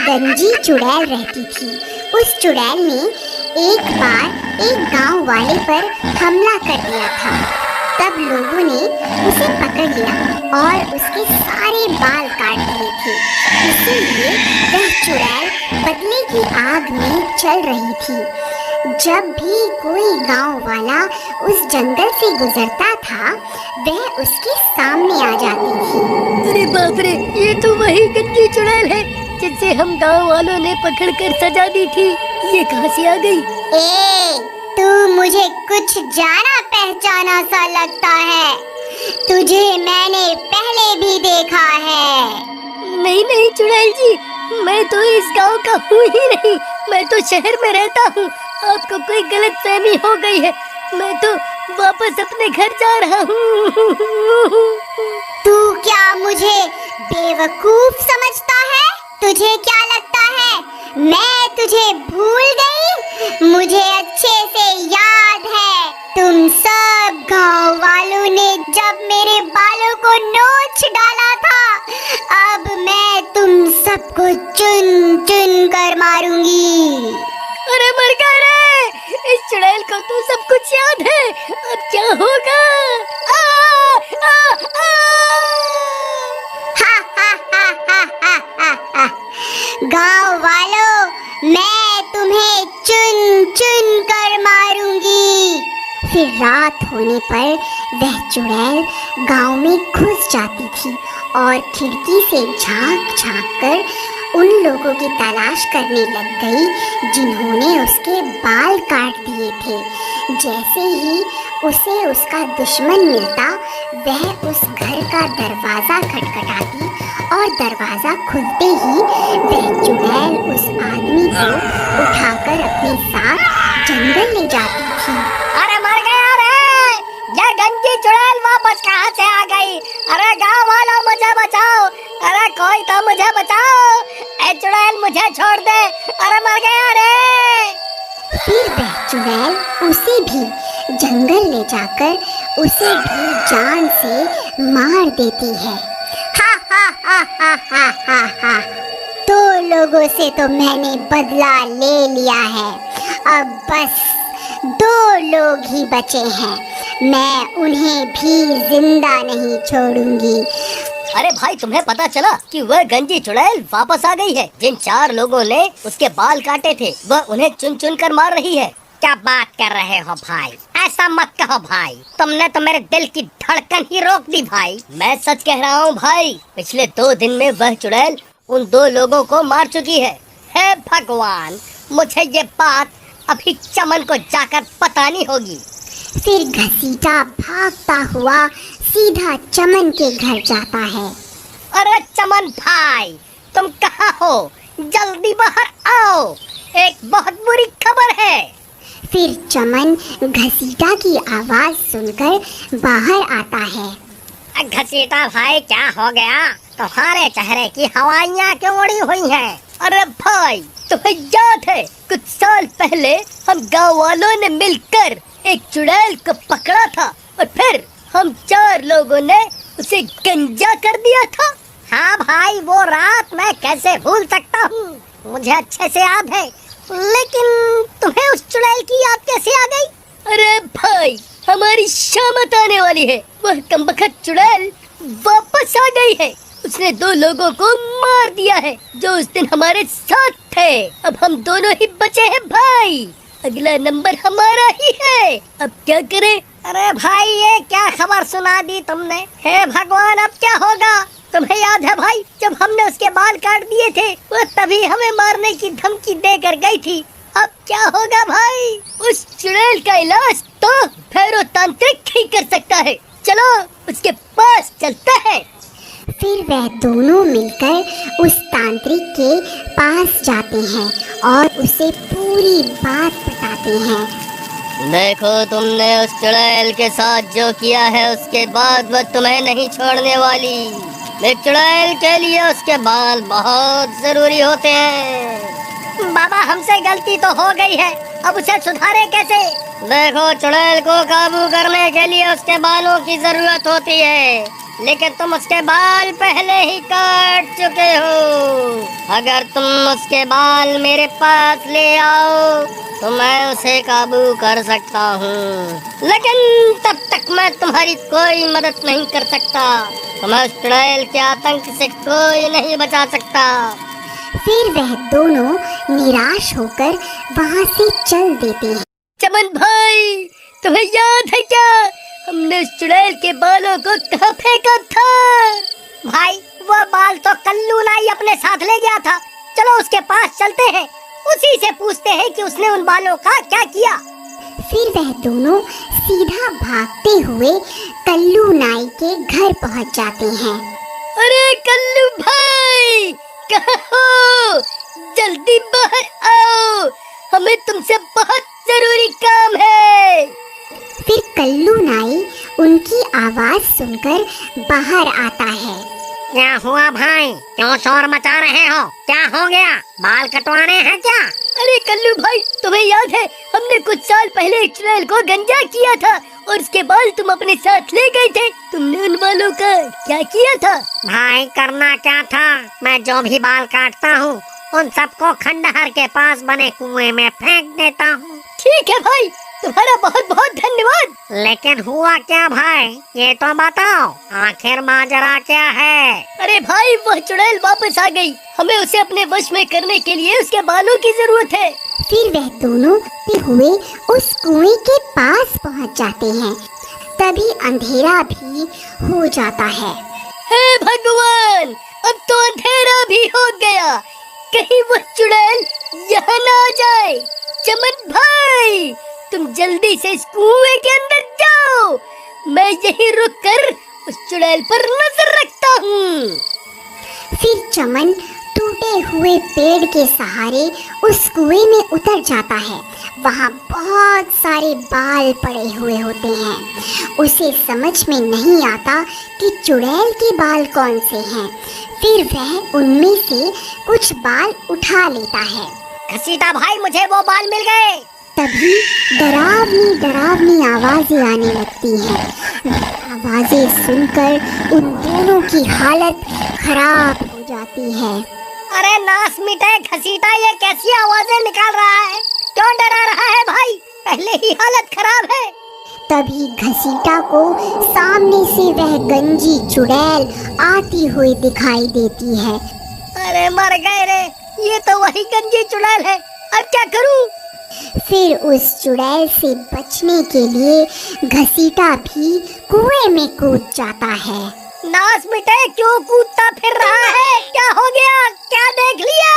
गंजी चुड़ैल रहती थी। उस चुड़ैल ने एक बार एक गांव वाले पर हमला कर दिया था। तब लोगों ने उसे पकड़ लिया और उसके सारे बाल काट दिए थे। इसीलिए वह चुड़ैल बदले की आग में चल रही थी। जब भी कोई गांव वाला उस जंगल से गुजरता था, वह उसके सामने आ जाती थी। अरे बाप रे, ये तो वही गंजी चुड़ैल है जिसे हम गांव वालों ने पकड़कर सजा दी थी। ये कहाँ से आ गई? तू मुझे कुछ जाना पहचाना सा लगता है। तुझे मैंने पहले भी देखा है। नहीं नहीं चुड़ैल जी, मैं तो इस गांव का हूँ ही नहीं। मैं तो शहर में रहता हूँ। आपको कोई गलतफहमी हो गई है। मैं तो वापस अपने घर जा रहा हूँ। तू क्या मुझे बेवकूफ समझता है? तुझे क्या लगता है मैं तुझे भूल गई? मुझे अच्छे से याद है, तुम सब गांव वालों ने जब मेरे बालों को नोच डाला था। अब मैं तुम सबको चुन चुन कर मारूंगी। अरे मर गया रे! इस चुड़ैल को तो सब कुछ याद है। अब क्या होगा? गांव वालों, मैं तुम्हें चुन चुन कर मारूंगी। फिर रात होने पर वह चुड़ैल गांव में घुस जाती थी और खिड़की से झांक झांक कर उन लोगों की तलाश करने लग गई जिन्होंने उसके बाल काट दिए थे। जैसे ही उसे उसका दुश्मन मिलता, वह उस घर का दरवाजा खटखटाती और दरवाजा खुलते ही वह चुड़ैल उस आदमी को उठाकर अपने साथ जंगल ले जाती थी। अरे मर गया रे! ये गंजी चुड़ैल वापस कहाँ से आ गई? अरे गांव वालों, मुझे बचाओ! अरे कोई तो मुझे बचाओ! ए चुड़ैल, मुझे छोड़ दे! अरे मर गया रे! फिर वह चुड़ैल उसे भी जंगल ले जाकर उसे भी जान से मार देती है। हा हा हा हा हा हा हा। तो लोगों से तो मैंने बदला ले लिया है। अब बस 2 लोग ही बचे हैं। मैं उन्हें भी जिंदा नहीं छोड़ूंगी। अरे भाई, तुम्हें पता चला कि वह गंजी चुड़ैल वापस आ गई है? जिन 4 लोगों ने उसके बाल काटे थे, वह उन्हें चुन चुन कर मार रही है। क्या बात कर रहे हो भाई? ऐसा मत कहो भाई, तुमने तो मेरे दिल की धड़कन ही रोक दी भाई। मैं सच कह रहा हूँ भाई। पिछले 2 दिन में वह चुड़ैल उन 2 लोगों को मार चुकी है। हे भगवान, मुझे ये बात अभी चमन को जाकर बतानी होगी। फिर घसीटा भागता हुआ सीधा चमन के घर जाता है। अरे चमन भाई, तुम कहाँ हो? जल्दी बाहर आओ, एक बहुत बुरी खबर है। फिर चमन घसीटा की आवाज सुनकर बाहर आता है। घसीटा भाई, क्या हो गया? तुम्हारे चेहरे की हवाइयाँ क्यों उड़ी हुई हैं? अरे भाई, तुम्हें याद है कुछ साल पहले हम गांव वालों ने मिलकर एक चुड़ैल को पकड़ा था और फिर हम 4 लोगों ने उसे गंजा कर दिया था? हाँ भाई, वो रात मैं कैसे भूल सकता हूँ, मुझे अच्छे से याद है। लेकिन तुम्हें उस चुड़ैल की याद कैसे आ गई? अरे भाई, हमारी शामत आने वाली है। वह कमबख्त चुड़ैल वापस आ गई है। उसने 2 लोगों को मार दिया है जो उस दिन हमारे साथ थे। अब हम दोनों ही बचे हैं भाई। अगला नंबर हमारा ही है। अब क्या करें? अरे भाई, ये क्या खबर सुना दी तुमने? हे भगवान, अब क्या होगा? तुम्हें याद है भाई, जब हमने उसके बाल काट दिए थे, वो तभी हमें मारने की धमकी देकर गई थी। अब क्या होगा भाई? उस चुड़ैल का इलाज तो भैरव तांत्रिक ही कर सकता है। चलो उसके पास चलते हैं। फिर वह दोनों मिलकर उस तांत्रिक के पास जाते हैं और उसे पूरी बात बताते हैं। देखो, तुमने उस चुड़ैल के साथ जो किया है, उसके बाद वह तुम्हें नहीं छोड़ने वाली। एक चुड़ैल के लिए उसके बाल बहुत जरूरी होते हैं। बाबा, हमसे गलती तो हो गई है, अब उसे सुधारे कैसे? देखो, चुड़ैल को काबू करने के लिए उसके बालों की जरूरत होती है। लेकिन तुम उसके बाल पहले ही काट चुके हो। अगर तुम उसके बाल मेरे पास ले आओ तो मैं उसे काबू कर सकता हूँ, लेकिन तब तक मैं तुम्हारी कोई मदद नहीं कर सकता। तुम्हें उस चुड़ैल के आतंक से कोई नहीं बचा सकता। फिर वह दोनों निराश होकर वहाँ से चल देते हैं। चमन भाई, तुम्हें याद है क्या, हमने उस चुड़ैल के बालों को कहाँ फेंका था? भाई वो बाल तो कल्लू नाई अपने साथ ले गया था। चलो उसके पास चलते हैं, उसी से पूछते हैं कि उसने उन बालों का क्या किया। फिर वह दोनों सीधा भागते हुए कल्लू नाई के घर पहुंच जाते हैं। अरे कल्लू भाई, कहाँ हो? जल्दी बाहर आओ, हमें तुमसे बहुत जरूरी काम है। फिर कल्लू नाई उनकी आवाज सुनकर बाहर आता है। क्या हुआ भाई, क्यों शोर मचा रहे हो? क्या हो गया, बाल कटवाने हैं क्या? अरे कल्लू भाई, तुम्हें याद है हमने कुछ साल पहले एक चुड़ैल को गंजा किया था और उसके बाल तुम अपने साथ ले गए थे। तुमने उन बालों का क्या किया था? भाई करना क्या था, मैं जो भी बाल काटता हूँ उन सबको खंडहर के पास बने कुएं में फेंक देता हूँ। ठीक है भाई, तुम्हारा बहुत बहुत धन्यवाद। लेकिन हुआ क्या भाई, ये तो बताओ, आखिर माजरा क्या है? अरे भाई, वह चुड़ैल वापस आ गई। हमें उसे अपने वश में करने के लिए उसके बालों की जरूरत है। फिर वह दोनों हुए उस कुएं के पास पहुंच जाते हैं। तभी अंधेरा भी हो जाता है। हे भगवान, अब तो अंधेरा भी हो गया, कहीं वह चुड़ैल यहाँ न आ जाए। चमन भाई, तुम जल्दी से इस कुएं के अंदर जाओ, मैं यहीं रुक कर उस चुड़ैल पर नजर रखता हूँ। फिर चमन टूटे हुए पेड़ के सहारे उस कुएं में उतर जाता है। वहाँ बहुत सारे बाल पड़े हुए होते हैं। उसे समझ में नहीं आता कि चुड़ैल के बाल कौन से हैं। फिर वह उनमें से कुछ बाल उठा लेता है। घसीटा भाई, मुझे वो बाल मिल गए। तभी डरावनी डरावनी आवाजें आने लगती हैं। आवाजें सुनकर उन दोनों की हालत खराब हो जाती है। अरे नास मिटे घसीटा, ये कैसी आवाजें निकाल रहा है? क्यों डरा रहा है भाई? पहले ही हालत खराब है। तभी घसीटा को सामने से वह गंजी चुड़ैल आती हुई दिखाई देती है। अरे मर गए रे, ये तो वही गंजी चुड़ैल है। अब क्या करूं? फिर उस चुड़ैल से बचने के लिए घसीटा भी कुएं में कूद जाता है। नास मिटे, क्यों कूदता फिर रहा है? क्या हो गया, क्या देख लिया?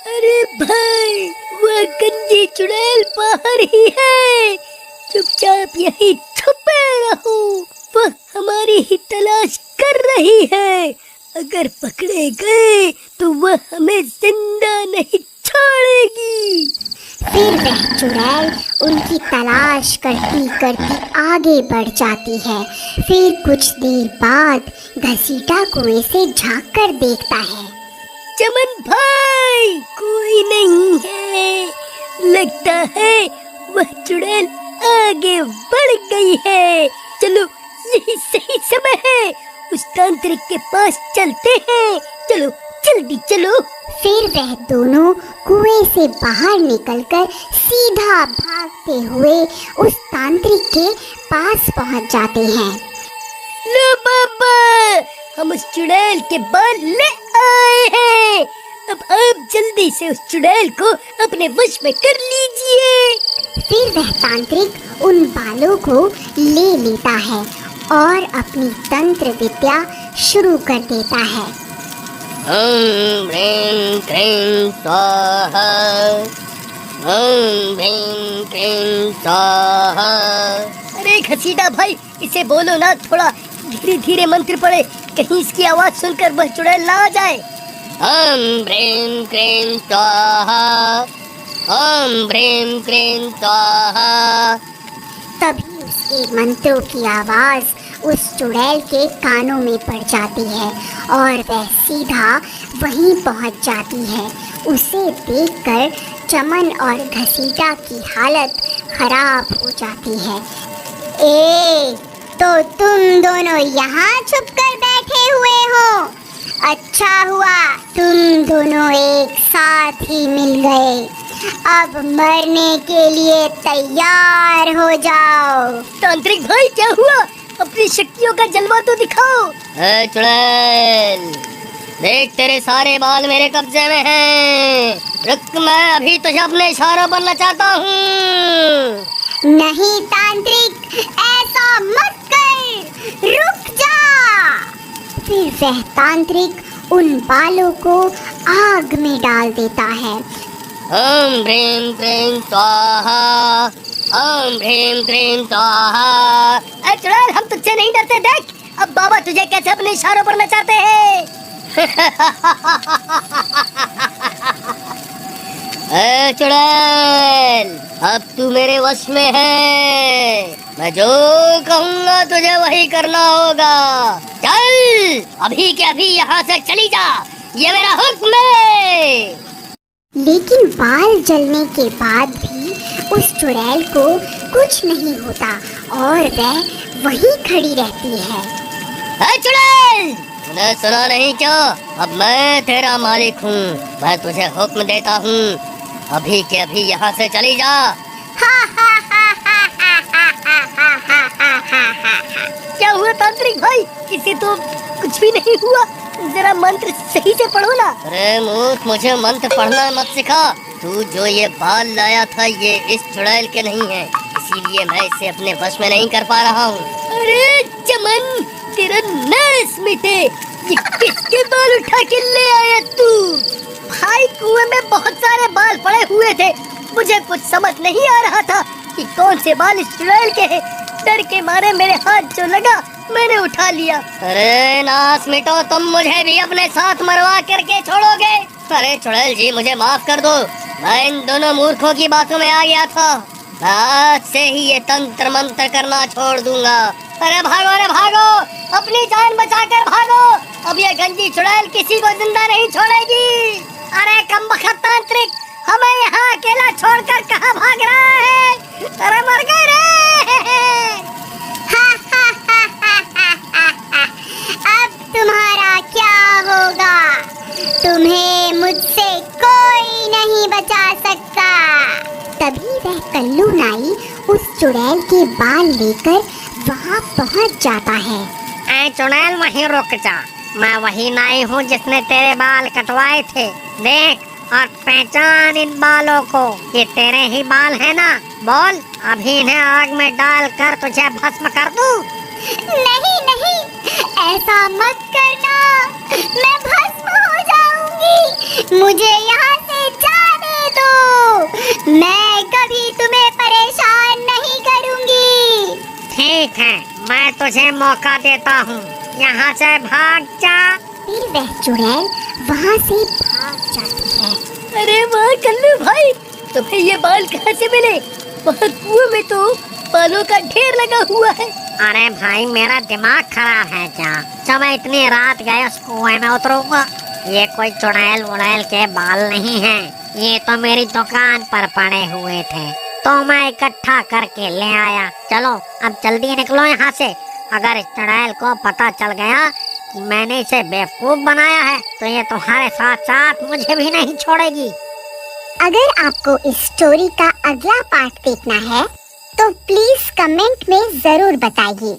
अरे भाई, वह गंजी चुड़ैल बाहर ही है, चुपचाप यहीं छुपे रहो, वह हमारी ही तलाश कर रही है। अगर पकड़े गए तो वह हमें जिंदा नहीं छोड़ेगी। फिर वह चुड़ैल उनकी तलाश करती करती आगे बढ़ जाती है। फिर कुछ देर बाद घसीटा कुएं से झांक कर देखता है। चमन भाई, कोई नहीं है, लगता है वह चुड़ैल आगे बढ़ गई है। चलो, यही सही समय है, उस तांत्रिक के पास चलते हैं। चलो जल्दी चलो। फिर वह दोनों कुएं से बाहर निकलकर सीधा भागते हुए उस तांत्रिक के पास पहुंच जाते हैं। लो बाबा, हम उस चुड़ैल के बाल ले आए हैं। अब आप जल्दी से उस चुड़ैल को अपने वश में कर लीजिए। फिर वह तांत्रिक उन बालों को ले लेता है और अपनी तंत्र विद्या शुरू कर देता है। ओम ह्रीं क्लीं स्वाहा, ओम ह्रीं क्लीं स्वाहा। अरे घसीटा भाई, इसे बोलो ना, थोड़ा धीरे धीरे मंत्र पढ़े, कहीं इसकी आवाज सुनकर वह चुड़ैल ना आ जाए। ओम ह्रीं क्लीं स्वाहा, ओम ह्रीं क्लीं स्वाहा। तभी उसके मंत्रों की आवाज उस चुड़ैल के कानों में पड़ जाती है और वह सीधा वहीं पहुंच जाती है। उसे देखकर चमन और घसीटा की हालत खराब हो जाती है। ए, तो तुम दोनों यहाँ छुप कर बैठे हुए हो। अच्छा हुआ तुम दोनों एक साथ ही मिल गए। अब मरने के लिए तैयार हो जाओ। तांत्रिक भाई क्या हुआ? अपनी शक्तियों का जलवा तो दिखाओ। चुड़ैल, देख तेरे सारे बाल मेरे कब्जे में हैं। रुक, मैं अभी तुझे अपने इशारों पर नचाता हूँ। नहीं तांत्रिक, ऐसा मत कर, रुक जा। फिर वह तांत्रिक उन बालों को आग में डाल देता है। ओम ह्रीं क्लीं स्वाहा, ओम ह्रीं क्लीं स्वाहा। चुड़ैल, हम तुझसे नहीं डरते। देख अब बाबा तुझे कैसे अपने इशारों पर नचाते हैं। चुड़ैल, अब तू मेरे वश में है। मैं जो कहूँगा तुझे वही करना होगा। चल, अभी के अभी यहाँ से चली जा, ये मेरा हुक्म है। लेकिन बाल जलने के बाद भी उस चुड़ैल को कुछ नहीं होता और वह वहीं खड़ी रहती है। चुड़ैल, तूने सुना नहीं क्या? अब मैं तेरा मालिक हूँ। मैं तुझे हुक्म देता हूँ, अभी के अभी यहाँ से चली जा। क्या हुआ तांत्रिक भाई? किसी तो कुछ भी नहीं हुआ। जरा मंत्र सही से पढ़ो ना। अरे मूर्ख, मुझे मंत्र पढ़ना मत सिखा। तू जो ये बाल लाया था ये इस चुड़ैल के नहीं है, इसीलिए मैं इसे अपने वश में नहीं कर पा रहा हूँ। अरे चमन, तेरा नाश मिटे। ये किसके बाल उठा के ले आया तू? भाई, कुएं में बहुत सारे बाल पड़े हुए थे। मुझे कुछ समझ नहीं आ रहा था कि कौन से बाल इस चुड़ैल के हैं। डर के मारे मेरे हाथ जो लगा मैंने उठा लिया। अरे नाश मिटो, तुम मुझे भी अपने साथ मरवा करके छोड़ोगे? अरे चुड़ैल जी, मुझे माफ कर दो। मैं इन दोनों मूर्खों की बातों में आ गया था। आज से ही ये तंत्र मंत्र करना छोड़ दूंगा। अरे भागो, अरे भागो, अपनी जान बचाकर भागो। अब ये गंजी चुड़ैल किसी को जिंदा नहीं छोड़ेगी। अरे कमबख्त तांत्रिक, हमें यहाँ अकेला छोड़कर कहाँ भाग रहा है? अरे मर गए रे। अब तुम्हारा क्या होगा? तुम्हें मुझसे कोई नहीं बचा सकता। तभी वह कल्लू नाई उस चुड़ैल के बाल लेकर वहाँ पहुँच जाता है। ऐ चुड़ैल, वहीं रुक जा। मैं वही नाई हूँ जिसने तेरे बाल कटवाए थे। देख और पहचान इन बालों को, ये तेरे ही बाल है ना? बोल, अभी इन्हें आग में डाल कर तुझे भस्म कर दूं? नहीं नहीं, ऐसा मत करना, मैं भस्म हो जाऊंगी। मुझे यहाँ से जाने दो, मैं कभी तुम्हें परेशान नहीं करूंगी। ठीक है, मैं तुझे मौका देता हूँ, यहाँ से भाग जा। फिर वह चुड़ैल वहाँ से भाग जाती है। अरे वाह कल्लू भाई, तुम्हें ये बाल कहाँ से मिले? वहाँ कुएं में तो बालों का ढेर लगा हुआ है। अरे भाई, मेरा दिमाग खराब है क्या? जब मैं इतनी रात गए उस कुएं में उतरूंगा। ये कोई चुड़ैल वुड़ैल के बाल नहीं है, ये तो मेरी दुकान पर पड़े हुए थे, तो मैं इकट्ठा करके ले आया। चलो अब जल्दी निकलो यहाँ से। अगर इस चुड़ैल को पता चल गया कि मैंने इसे बेवकूफ बनाया है तो ये तुम्हारे साथ साथ मुझे भी नहीं छोड़ेगी। अगर आपको इस स्टोरी का अगला पार्ट देखना है तो प्लीज कमेंट में जरूर बताइए।